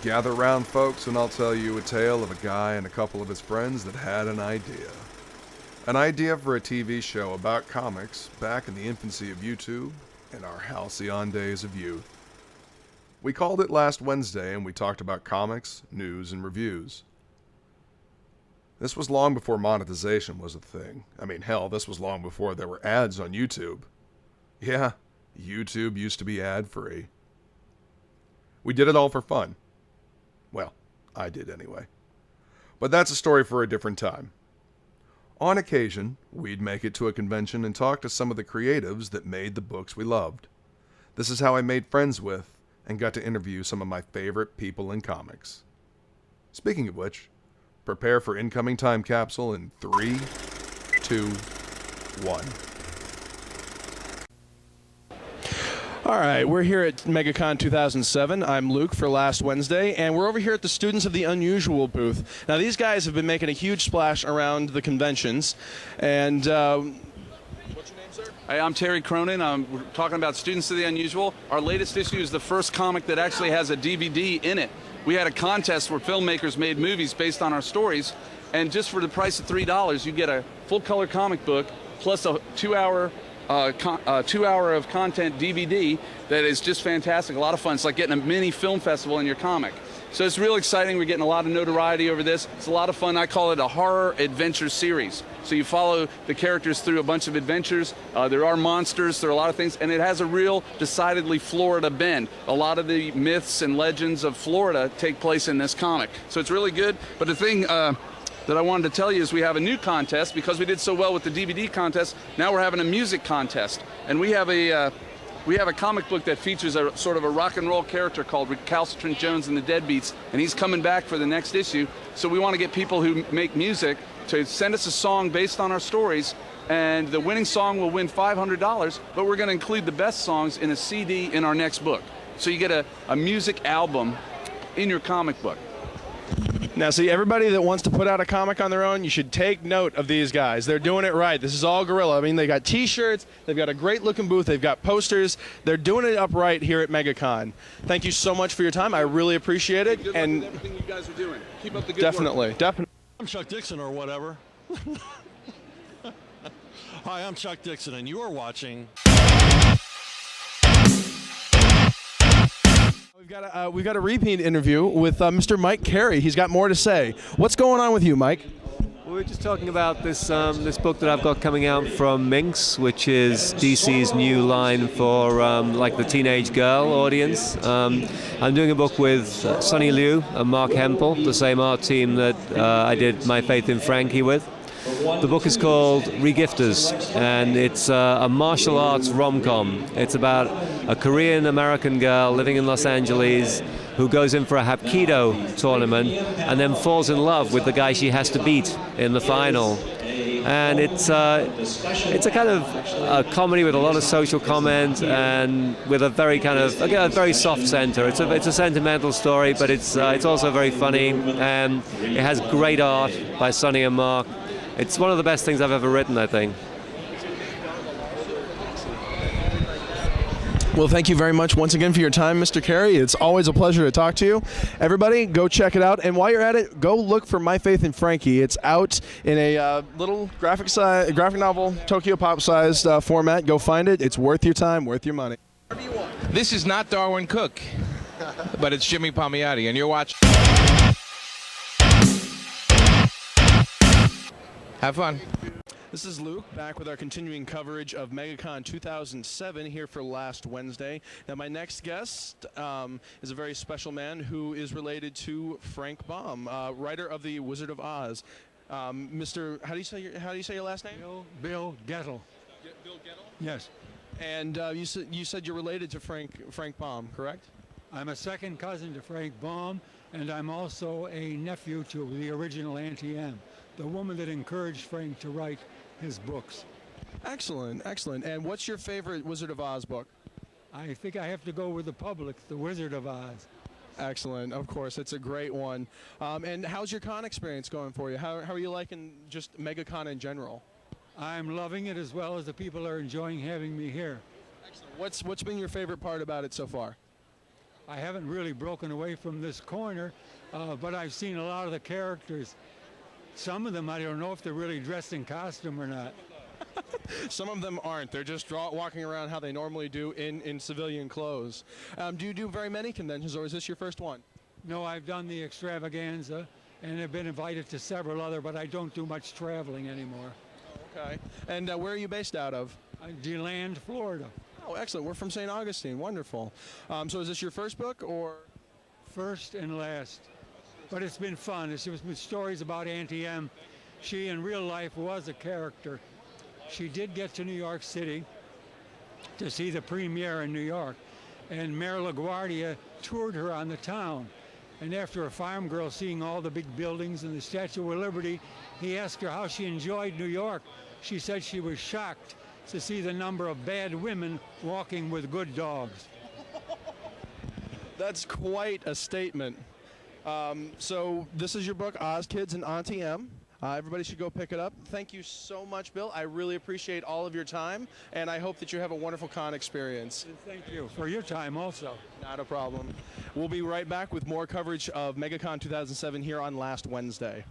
Gather round, folks, and I'll tell you a tale of a guy and a couple of his friends that had an idea. An idea for a TV show about comics back in the infancy of YouTube and our halcyon days of youth. We called it Last Wednesday, and we talked about comics, news, and reviews. This was long before monetization was a thing. I mean, hell, this was long before there were ads on YouTube. Yeah, YouTube used to be ad-free. We did it all for fun. Well, I did anyway. But that's a story for a different time. On occasion, we'd make it to a convention and talk to some of the creatives that made the books we loved. This is how I made friends with and got to interview some of my favorite people in comics. Speaking of which, prepare for incoming time capsule in 3, 2, 1. All right, we're here at MegaCon 2007. I'm Luke for Last Wednesday, and we're over here at the Students of the Unusual booth. Now, these guys have been making a huge splash around the conventions, and what's your name, sir? Hey, I'm Terry Cronin. We're talking about Students of the Unusual. Our latest issue is the first comic that actually has a DVD in it. We had a contest where filmmakers made movies based on our stories, and just for the price of $3, you get a full-color comic book plus a 2-hour of content DVD that is just fantastic, a lot of fun. It's like getting a mini film festival in your comic. So it's real exciting. We're getting a lot of notoriety over this. It's a lot of fun. I call it a horror adventure series. So you follow the characters through a bunch of adventures. There are monsters, there are a lot of things, and it has a real decidedly Florida bend. A lot of the myths and legends of Florida take place in this comic. So it's really good. But the thing that I wanted to tell you is we have a new contest. Because we did so well with the DVD contest, now we're having a music contest. And we have a comic book that features a sort of a rock and roll character called Recalcitrant Jones and the Deadbeats, and he's coming back for the next issue. So we want to get people who make music to send us a song based on our stories, and the winning song will win $500, but we're going to include the best songs in a CD in our next book. So you get a music album in your comic book. Now, see, everybody that wants to put out a comic on their own, you should take note of these guys. They're doing it right. This is all guerrilla. I mean, they got T-shirts, they've got a great-looking booth, they've got posters. They're doing it up right here at MegaCon. Thank you so much for your time. I really appreciate it. Good luck with everything you guys are doing. Keep up the good work. Definitely. I'm Chuck Dixon or whatever. Hi, I'm Chuck Dixon, and you are watching. We've got a repeat interview with Mr. Mike Carey. He's got more to say. What's going on with you, Mike? Well, we're just talking about this this book that I've got coming out from Minx, which is DC's new line for like the teenage girl audience. I'm doing a book with Sonny Liu and Mark Hempel, the same art team that I did My Faith in Frankie with. The book is called Regifters, and it's a martial arts rom-com. It's about a Korean-American girl living in Los Angeles who goes in for a Hapkido tournament and then falls in love with the guy she has to beat in the final. And it's a kind of a comedy with a lot of social comment and with a very kind of, again, a very soft center. It's a sentimental story, but it's also very funny, and it has great art by Sonny and Mark. It's one of the best things I've ever written, I think. Well, thank you very much once again for your time, Mr. Carey. It's always a pleasure to talk to you. Everybody, go check it out. And while you're at it, go look for My Faith in Frankie. It's out in a little graphic novel, Tokyo Pop-sized format. Go find it. It's worth your time, worth your money. This is not Darwin Cook, but it's Jimmy Palmiotti, and you're watching. Have fun. This is Luke, back with our continuing coverage of MegaCon 2007 here for Last Wednesday. Now, my next guest is a very special man who is related to Frank Baum, writer of The Wizard of Oz. Mr. How do you say your last name? Bill Goettle. Bill Goettle? Yes. And you said you're related to Frank Baum, correct? I'm a second cousin to Frank Baum, and I'm also a nephew to the original Auntie, the woman that encouraged Frank to write his books. Excellent, excellent. And what's your favorite Wizard of Oz book? I think I have to go with the public, The Wizard of Oz. Excellent, of course. It's a great one. And how's your con experience going for you? How are you liking just MegaCon in general? I'm loving it, as well as the people are enjoying having me here. Excellent. What's been your favorite part about it so far? I haven't really broken away from this corner, but I've seen a lot of the characters. Some of them, I don't know if they're really dressed in costume or not. Some of them aren't. They're just walking around how they normally do in civilian clothes. Do you do very many conventions, or is this your first one? No, I've done the extravaganza and have been invited to several other, but I don't do much traveling anymore. Okay. And where are you based out of? DeLand, Florida. Oh, excellent. We're from St. Augustine. Wonderful. So is this your first book, or? First and last. But it's been fun. It's been stories about Auntie M. She, in real life, was a character. She did get to New York City to see the premiere in New York, and Mayor LaGuardia toured her on the town. And after a farm girl seeing all the big buildings and the Statue of Liberty, he asked her how she enjoyed New York. She said she was shocked to see the number of bad women walking with good dogs. That's quite a statement. So this is your book, Oz Kids and Auntie M. Everybody should go pick it up. Thank you so much, Bill. I really appreciate all of your time, and I hope that you have a wonderful con experience. And thank you for your time also. Not a problem. We'll be right back with more coverage of MegaCon 2007 here on last Wednesday.